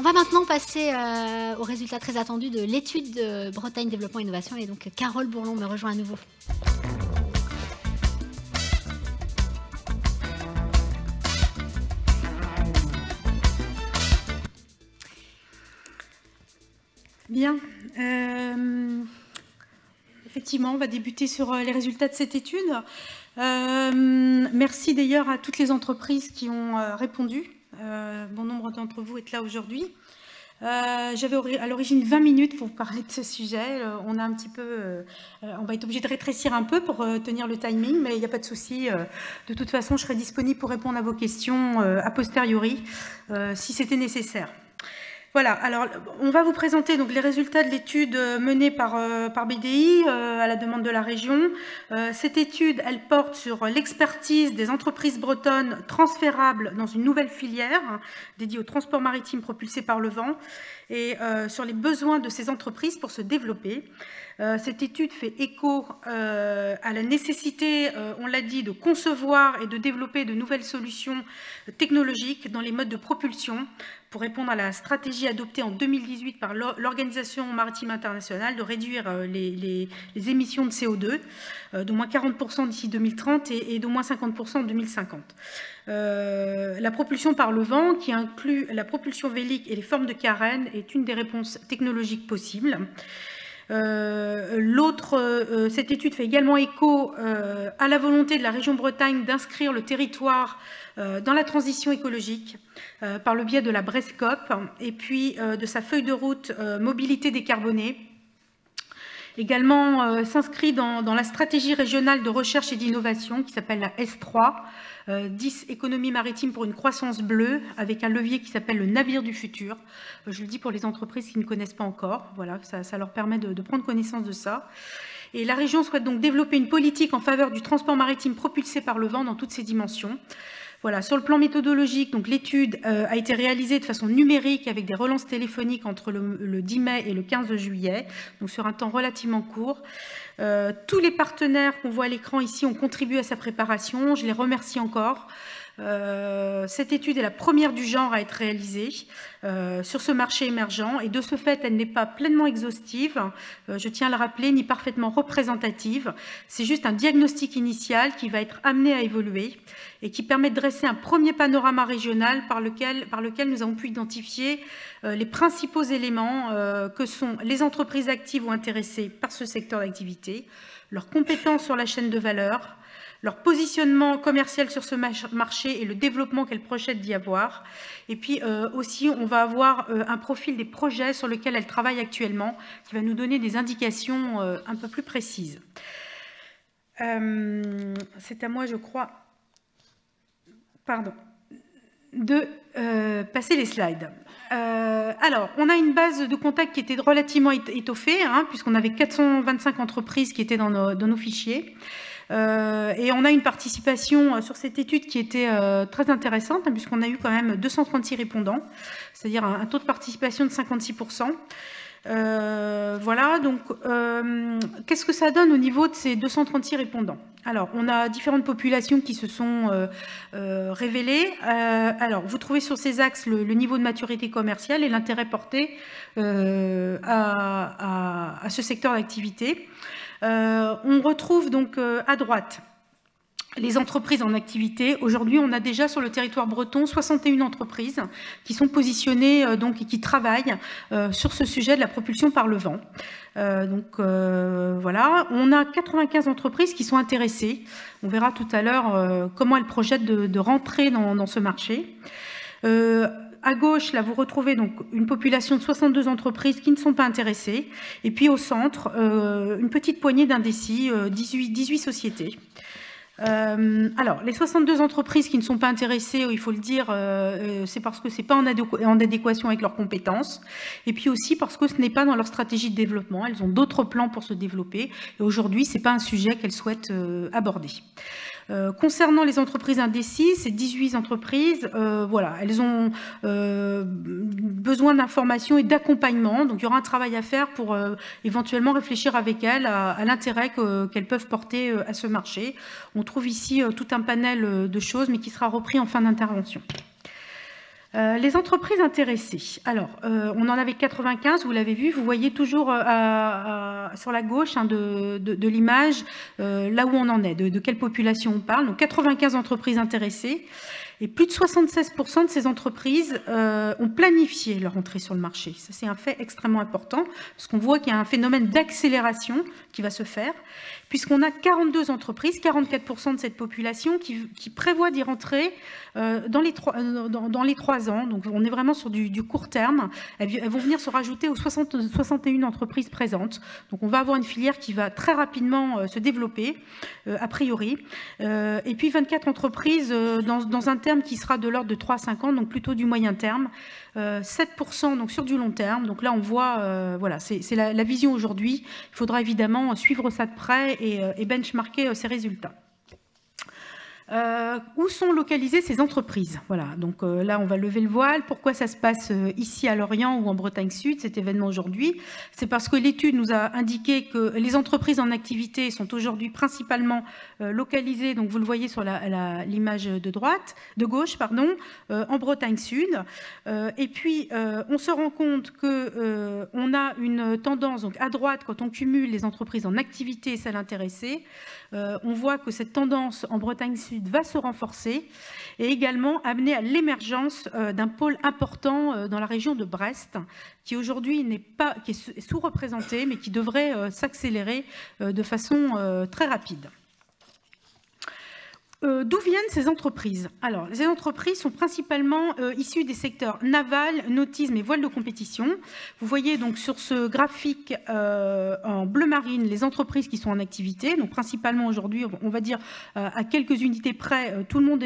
va maintenant passer aux résultats très attendus de l'étude de Bretagne Développement Innovation. Et donc, Carole Bourlon me rejoint à nouveau. Bien. Effectivement, on va débuter sur les résultats de cette étude. Merci d'ailleurs à toutes les entreprises qui ont répondu. Bon nombre d'entre vous êtes là aujourd'hui. J'avais à l'origine 20 minutes pour vous parler de ce sujet. On a un petit peu, on va être obligé de rétrécir un peu pour tenir le timing, mais il n'y a pas de souci. De toute façon, je serai disponible pour répondre à vos questions a posteriori, si c'était nécessaire. Voilà, alors on va vous présenter donc les résultats de l'étude menée par BDI à la demande de la région. Cette étude, elle porte sur l'expertise des entreprises bretonnes transférables dans une nouvelle filière dédiée au transport maritime propulsé par le vent et sur les besoins de ces entreprises pour se développer. Cette étude fait écho à la nécessité, on l'a dit, de concevoir et de développer de nouvelles solutions technologiques dans les modes de propulsion pour répondre à la stratégie adoptée en 2018 par l'Organisation maritime internationale de réduire les émissions de CO2 d'au moins 40% d'ici 2030 et d'au moins 50% en 2050. La propulsion par le vent, qui inclut la propulsion vélique et les formes de carène, est une des réponses technologiques possibles. Cette étude fait également écho à la volonté de la région Bretagne d'inscrire le territoire dans la transition écologique par le biais de la Brescop et puis de sa feuille de route mobilité décarbonée. Également s'inscrit dans la stratégie régionale de recherche et d'innovation qui s'appelle la S3, 10 économies maritimes pour une croissance bleue, avec un levier qui s'appelle le navire du futur. Je le dis pour les entreprises qui ne connaissent pas encore. Voilà, ça leur permet de prendre connaissance de ça. Et la région souhaite donc développer une politique en faveur du transport maritime propulsé par le vent dans toutes ses dimensions. Voilà, sur le plan méthodologique, donc l'étude a été réalisée de façon numérique avec des relances téléphoniques entre le 10 mai et le 15 juillet, donc sur un temps relativement court. Tous les partenaires qu'on voit à l'écran ici ont contribué à sa préparation. Je les remercie encore. Cette étude est la première du genre à être réalisée sur ce marché émergent et de ce fait, elle n'est pas pleinement exhaustive, je tiens à le rappeler, ni parfaitement représentative. C'est juste un diagnostic initial qui va être amené à évoluer et qui permet de dresser un premier panorama régional par lequel nous avons pu identifier les principaux éléments que sont les entreprises actives ou intéressées par ce secteur d'activité, leurs compétences sur la chaîne de valeur, leur positionnement commercial sur ce marché et le développement qu'elles projettent d'y avoir. Et puis aussi, on va avoir un profil des projets sur lesquels elles travaillent actuellement, qui va nous donner des indications un peu plus précises. C'est à moi, je crois, de passer les slides. Alors, on a une base de contact qui était relativement étoffée, puisqu'on avait 425 entreprises qui étaient dans nos fichiers. Et on a une participation sur cette étude qui était très intéressante, puisqu'on a eu quand même 236 répondants, c'est-à-dire un taux de participation de 56%. Voilà, donc qu'est-ce que ça donne au niveau de ces 236 répondants? Alors, on a différentes populations qui se sont révélées. Alors, vous trouvez sur ces axes le niveau de maturité commerciale et l'intérêt porté à ce secteur d'activité. On retrouve donc à droite les entreprises en activité. Aujourd'hui, on a déjà sur le territoire breton 61 entreprises qui sont positionnées donc, et qui travaillent sur ce sujet de la propulsion par le vent. Voilà, on a 95 entreprises qui sont intéressées. On verra tout à l'heure comment elles projettent de rentrer dans ce marché. À gauche, là, vous retrouvez donc une population de 62 entreprises qui ne sont pas intéressées. Et puis au centre, une petite poignée d'indécis, 18 sociétés. Alors, les 62 entreprises qui ne sont pas intéressées, il faut le dire, c'est parce que ce n'est pas en adéquation avec leurs compétences. Et puis aussi parce que ce n'est pas dans leur stratégie de développement. Elles ont d'autres plans pour se développer. Et aujourd'hui, ce n'est pas un sujet qu'elles souhaitent aborder. Concernant les entreprises indécises, ces 18 entreprises, voilà, elles ont besoin d'informations et d'accompagnement. Donc, il y aura un travail à faire pour éventuellement réfléchir avec elles à l'intérêt qu'elles peuvent porter à ce marché. On trouve ici tout un panel de choses, mais qui sera repris en fin d'intervention. Les entreprises intéressées. Alors, on en avait 95, vous l'avez vu, vous voyez toujours sur la gauche de l'image là où on en est, de quelle population on parle. Donc 95 entreprises intéressées. Et plus de 76% de ces entreprises ont planifié leur entrée sur le marché. Ça, c'est un fait extrêmement important, parce qu'on voit qu'il y a un phénomène d'accélération qui va se faire, puisqu'on a 42 entreprises, 44% de cette population qui prévoient d'y rentrer dans les 3 ans. Donc, on est vraiment sur du court terme. Elles vont venir se rajouter aux 61 entreprises présentes. Donc, on va avoir une filière qui va très rapidement se développer, a priori. Et puis, 24 entreprises dans un terme qui sera de l'ordre de 3 à 5 ans, donc plutôt du moyen terme. 7% donc sur du long terme. Donc là, on voit, voilà, c'est la vision aujourd'hui. Il faudra évidemment suivre ça de près et benchmarker ces résultats. Où sont localisées ces entreprises? Voilà, donc là on va lever le voile. Pourquoi ça se passe ici à Lorient ou en Bretagne Sud, cet événement aujourd'hui? C'est parce que l'étude nous a indiqué que les entreprises en activité sont aujourd'hui principalement localisées, donc vous le voyez sur l'image de gauche, en Bretagne Sud. Et puis on se rend compte que on a une tendance, donc à droite, quand on cumule les entreprises en activité et celles intéressées, on voit que cette tendance en Bretagne Sud va se renforcer et également amener à l'émergence d'un pôle important dans la région de Brest, qui aujourd'hui qui est sous-représenté, mais qui devrait s'accélérer de façon très rapide. D'où viennent ces entreprises? Alors, ces entreprises sont principalement issues des secteurs naval, nautisme et voile de compétition. Vous voyez donc sur ce graphique en bleu marine les entreprises qui sont en activité. Donc, principalement aujourd'hui, on va dire à quelques unités près, tout le monde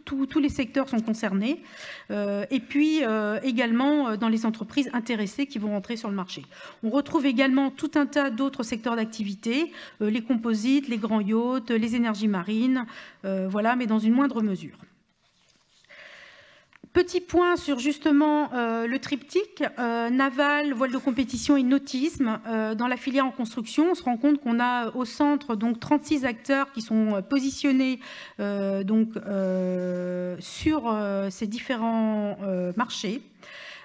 tous les secteurs sont concernés. Et puis également dans les entreprises intéressées qui vont rentrer sur le marché. On retrouve également tout un tas d'autres secteurs d'activité, les composites, les grands yachts, les énergies marines, voilà, mais dans une moindre mesure. Petit point sur justement le triptyque naval, voile de compétition et nautisme. Dans la filière en construction, on se rend compte qu'on a au centre donc 36 acteurs qui sont positionnés sur ces différents marchés.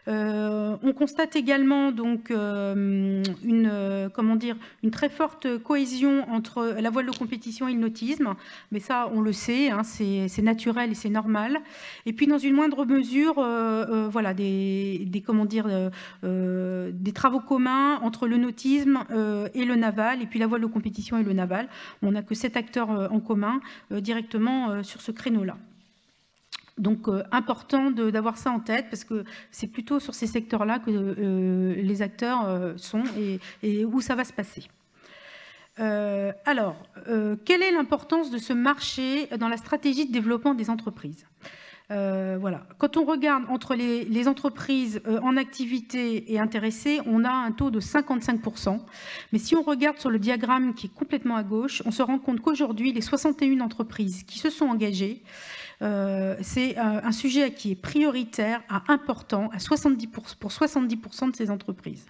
On constate également donc une très forte cohésion entre la voile de compétition et le nautisme, mais ça on le sait, hein, c'est naturel et c'est normal. Et puis dans une moindre mesure, voilà, des travaux communs entre le nautisme et le naval, et puis la voile de compétition et le naval. On n'a que 7 acteurs en commun directement sur ce créneau-là. Donc, important d'avoir ça en tête, parce que c'est plutôt sur ces secteurs-là que les acteurs sont et où ça va se passer. Alors, quelle est l'importance de ce marché dans la stratégie de développement des entreprises? Voilà. Quand on regarde entre les entreprises en activité et intéressées, on a un taux de 55%. Mais si on regarde sur le diagramme qui est complètement à gauche, on se rend compte qu'aujourd'hui, les 61 entreprises qui se sont engagées, c'est un sujet qui est prioritaire, important, pour 70% de ces entreprises.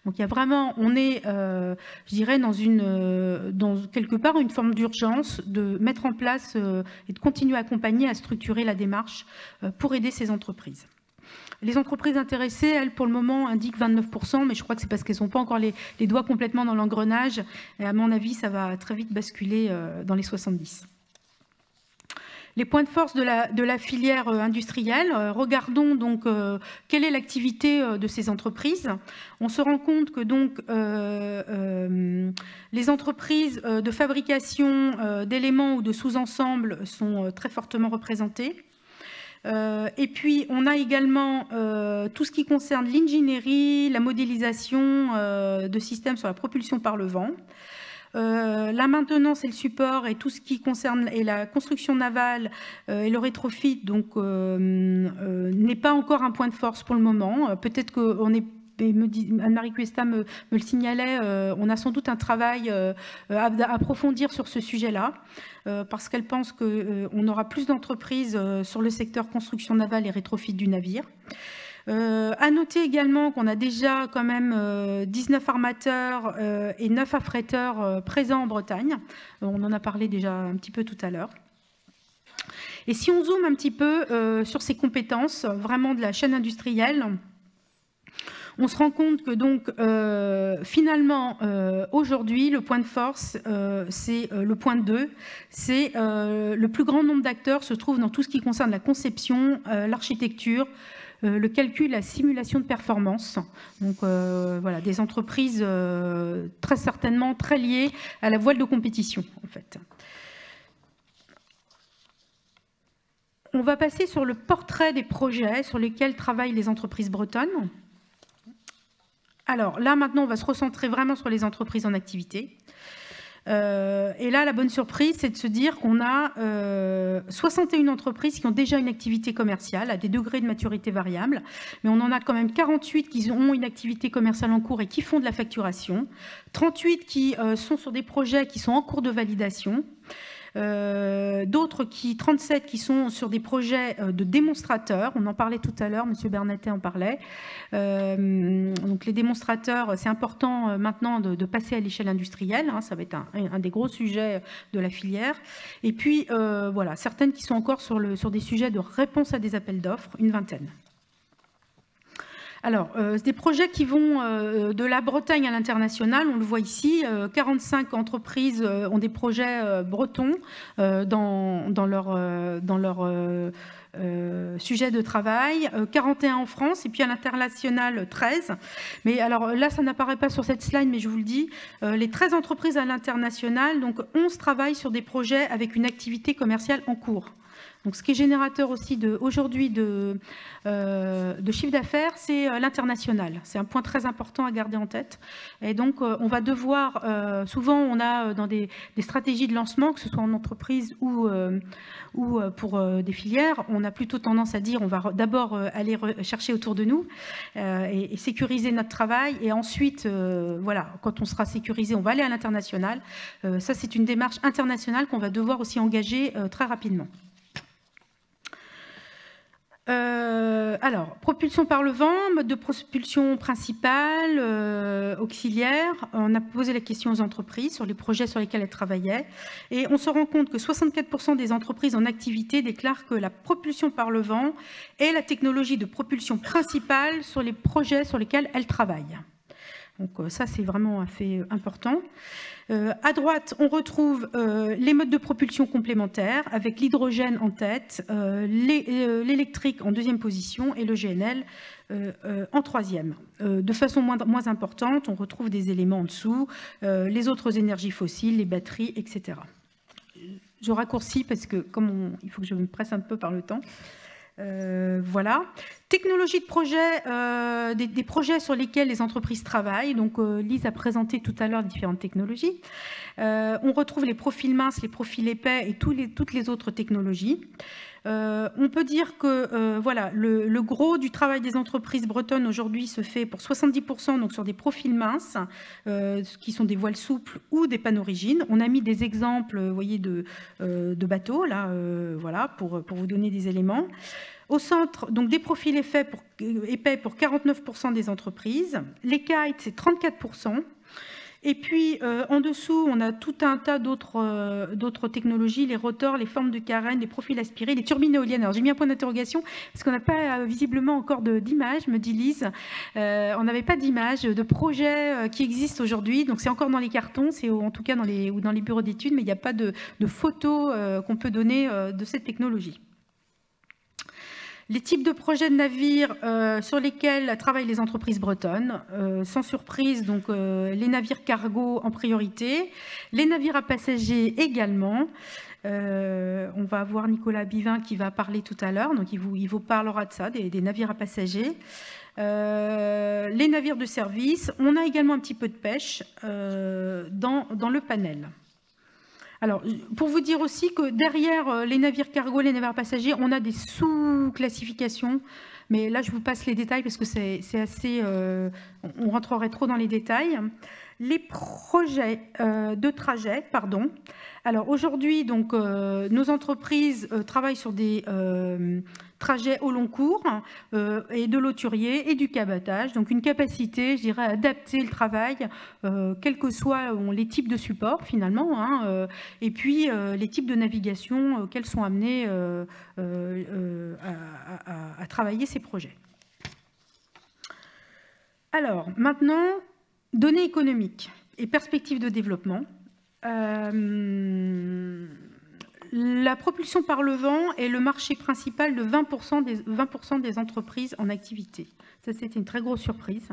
Donc il y a vraiment, on est, je dirais, dans quelque part une forme d'urgence de mettre en place et de continuer à accompagner, à structurer la démarche pour aider ces entreprises. Les entreprises intéressées, elles, pour le moment, indiquent 29%, mais je crois que c'est parce qu'elles n'ont pas encore les doigts complètement dans l'engrenage. Et à mon avis, ça va très vite basculer dans les 70%. Les points de force de la filière industrielle. Regardons donc quelle est l'activité de ces entreprises. On se rend compte que donc les entreprises de fabrication d'éléments ou de sous-ensembles sont très fortement représentées. Et puis on a également tout ce qui concerne l'ingénierie, la modélisation de systèmes sur la propulsion par le vent. La maintenance et le support et tout ce qui concerne la construction navale et le rétrofit donc n'est pas encore un point de force pour le moment. Peut-être qu'on est, Anne-Marie Cuesta me le signalait, on a sans doute un travail à approfondir sur ce sujet-là, parce qu'elle pense qu'on aura plus d'entreprises sur le secteur construction navale et rétrofit du navire. À noter également qu'on a déjà quand même 19 armateurs et 9 affréteurs présents en Bretagne. On en a parlé déjà un petit peu tout à l'heure. Et si on zoome un petit peu sur ces compétences, vraiment de la chaîne industrielle, on se rend compte que donc finalement aujourd'hui le point de force c'est le point 2, c'est le plus grand nombre d'acteurs se trouve dans tout ce qui concerne la conception, l'architecture, le calcul, la simulation de performance. Donc voilà, des entreprises très certainement très liées à la voile de compétition en fait. On va passer sur le portrait des projets sur lesquels travaillent les entreprises bretonnes. Alors là, maintenant, on va se recentrer vraiment sur les entreprises en activité. Et là, la bonne surprise, c'est de se dire qu'on a 61 entreprises qui ont déjà une activité commerciale à des degrés de maturité variables, mais on en a quand même 48 qui ont une activité commerciale en cours et qui font de la facturation, 38 qui sont sur des projets qui sont en cours de validation, d'autres 37 qui sont sur des projets de démonstrateurs, on en parlait tout à l'heure, M. Bernatet en parlait. Donc les démonstrateurs, c'est important maintenant de passer à l'échelle industrielle, hein, ça va être un des gros sujets de la filière. Et puis voilà, certaines qui sont encore sur des sujets de réponse à des appels d'offres, une vingtaine. Alors, des projets qui vont de la Bretagne à l'international, on le voit ici, 45 entreprises ont des projets bretons dans leur sujet de travail, 41 en France et puis à l'international 13. Mais alors là, ça n'apparaît pas sur cette slide, mais je vous le dis, les 13 entreprises à l'international, donc 11 travaillent sur des projets avec une activité commerciale en cours. Donc, ce qui est générateur aussi aujourd'hui de chiffre d'affaires, c'est l'international. C'est un point très important à garder en tête. Et donc, on va devoir, souvent, on a dans des stratégies de lancement, que ce soit en entreprise ou pour des filières, on a plutôt tendance à dire on va d'abord aller chercher autour de nous et sécuriser notre travail. Et ensuite, voilà, quand on sera sécurisé, on va aller à l'international. Ça, c'est une démarche internationale qu'on va devoir aussi engager très rapidement. Alors, propulsion par le vent, mode de propulsion principal, auxiliaire. On a posé la question aux entreprises sur les projets sur lesquels elles travaillaient. Et on se rend compte que 64% des entreprises en activité déclarent que la propulsion par le vent est la technologie de propulsion principale sur les projets sur lesquels elles travaillent. Donc ça, c'est vraiment un fait important. À droite, on retrouve les modes de propulsion complémentaires avec l'hydrogène en tête, l'électrique en deuxième position et le GNL en troisième. De façon moins importante, on retrouve des éléments en dessous, les autres énergies fossiles, les batteries, etc. Je raccourcis parce que il faut que je me presse un peu par le temps. Voilà. Technologie de projet, des projets sur lesquels les entreprises travaillent. Donc, Lise a présenté tout à l'heure différentes technologies. On retrouve les profils minces, les profils épais et toutes les autres technologies. On peut dire que voilà, le gros du travail des entreprises bretonnes aujourd'hui se fait pour 70% donc sur des profils minces, qui sont des voiles souples ou des panneaux rigides. On a mis des exemples, vous voyez, de bateaux, là, voilà, pour vous donner des éléments. Au centre, donc des profils épais pour 49% des entreprises. Les kites, c'est 34%. Et puis, en dessous, on a tout un tas d'autres technologies, les rotors, les formes de carène, les profils aspirés, les turbines éoliennes. Alors, j'ai mis un point d'interrogation parce qu'on n'a pas visiblement encore d'image, me dit Lise. On n'avait pas d'image de projet qui existe aujourd'hui. Donc, c'est encore dans les cartons, c'est en tout cas dans les bureaux d'études, mais il n'y a pas de photos qu'on peut donner de cette technologie. Les types de projets de navires sur lesquels travaillent les entreprises bretonnes, sans surprise, donc les navires cargo en priorité, les navires à passagers également. On va avoir Nicolas Bivin qui va parler tout à l'heure, donc il vous parlera de ça, des navires à passagers. Les navires de service, on a également un petit peu de pêche dans le panel. Alors, pour vous dire aussi que derrière les navires cargo, les navires passagers, on a des sous-classifications. Mais là, je vous passe les détails parce que c'est assez on rentrerait trop dans les détails. Les projets de trajet, pardon. Alors aujourd'hui, donc, nos entreprises travaillent sur des trajets au long cours et de l'hauturier et du cabotage. Donc une capacité, je dirais, à adapter le travail, quels que soient les types de supports finalement, hein, et puis les types de navigation qu'elles sont amenées à travailler ces projets. Alors maintenant, données économiques et perspectives de développement. La propulsion par le vent est le marché principal de 20% des entreprises en activité. Ça, c'était une très grosse surprise.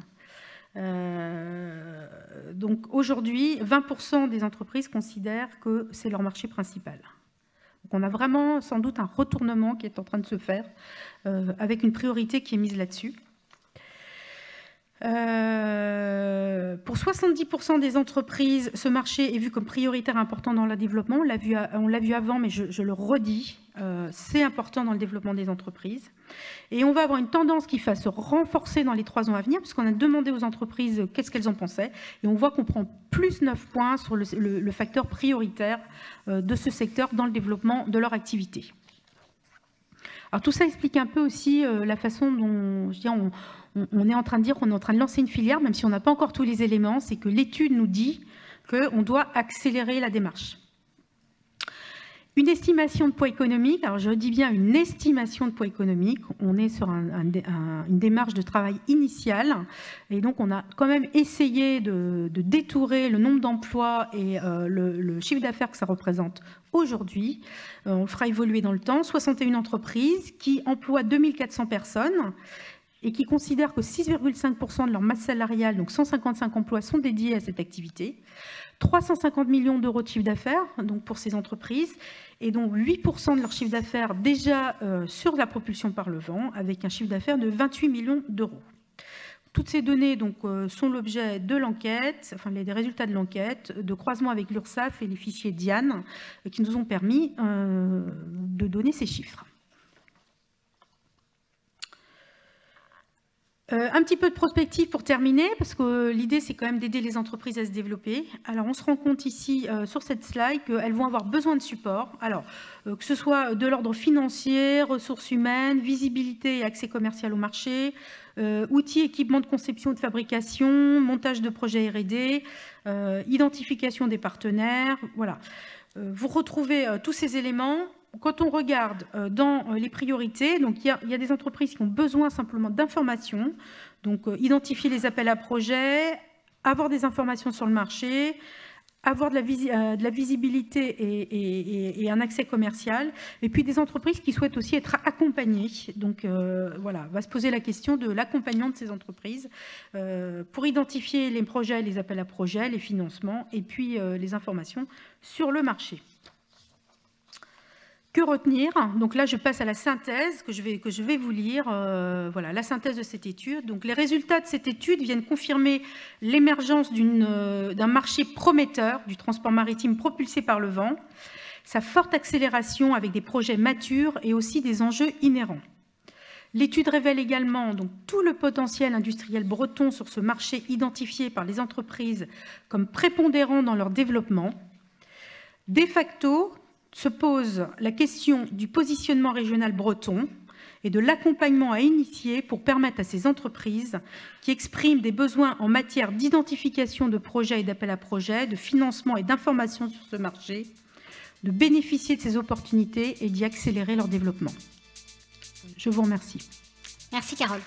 Donc aujourd'hui, 20% des entreprises considèrent que c'est leur marché principal. Donc on a vraiment sans doute un retournement qui est en train de se faire avec une priorité qui est mise là-dessus. Pour 70% des entreprises, ce marché est vu comme prioritaire important dans le développement. On l'a vu avant, mais je le redis, c'est important dans le développement des entreprises. Et on va avoir une tendance qui va se renforcer dans les 3 ans à venir, puisqu'on a demandé aux entreprises qu'est-ce qu'elles en pensaient. Et on voit qu'on prend plus 9 points sur le facteur prioritaire de ce secteur dans le développement de leur activité. Alors tout ça explique un peu aussi la façon dont, je dis, on est en train de dire qu'on est en train de lancer une filière, même si on n'a pas encore tous les éléments, c'est que l'étude nous dit qu'on doit accélérer la démarche. Une estimation de poids économique, alors je dis bien une estimation de poids économique, on est sur une démarche de travail initiale, et donc on a quand même essayé de détourer le nombre d'emplois et le chiffre d'affaires que ça représente aujourd'hui. On le fera évoluer dans le temps. 61 entreprises qui emploient 2400 personnes, et qui considèrent que 6,5% de leur masse salariale, donc 155 emplois, sont dédiés à cette activité. 350 millions d'euros de chiffre d'affaires donc pour ces entreprises, et donc 8% de leur chiffre d'affaires déjà sur la propulsion par le vent, avec un chiffre d'affaires de 28 millions d'euros. Toutes ces données donc, sont l'objet de l'enquête, enfin des résultats de l'enquête, de croisement avec l'URSSAF et les fichiers Diane, qui nous ont permis de donner ces chiffres. Un petit peu de prospective pour terminer, parce que l'idée, c'est quand même d'aider les entreprises à se développer. Alors, on se rend compte ici, sur cette slide, qu'elles vont avoir besoin de support. Alors, que ce soit de l'ordre financier, ressources humaines, visibilité et accès commercial au marché, outils, équipements de conception et de fabrication, montage de projets R&D, identification des partenaires, voilà. Vous retrouvez tous ces éléments. Quand on regarde dans les priorités, donc il y a des entreprises qui ont besoin simplement d'informations, donc identifier les appels à projets, avoir des informations sur le marché, avoir de la visibilité et un accès commercial, et puis des entreprises qui souhaitent aussi être accompagnées. Donc voilà, va se poser la question de l'accompagnement de ces entreprises pour identifier les projets, les appels à projets, les financements, et puis les informations sur le marché. Que retenir? Donc là, je passe à la synthèse que je vais vous lire. Voilà, la synthèse de cette étude. Donc les résultats de cette étude viennent confirmer l'émergence d'un marché prometteur du transport maritime propulsé par le vent, sa forte accélération avec des projets matures et aussi des enjeux inhérents. L'étude révèle également donc, tout le potentiel industriel breton sur ce marché identifié par les entreprises comme prépondérant dans leur développement. De facto, se pose la question du positionnement régional breton et de l'accompagnement à initier pour permettre à ces entreprises qui expriment des besoins en matière d'identification de projets et d'appel à projets, de financement et d'information sur ce marché, de bénéficier de ces opportunités et d'y accélérer leur développement. Je vous remercie. Merci Carole.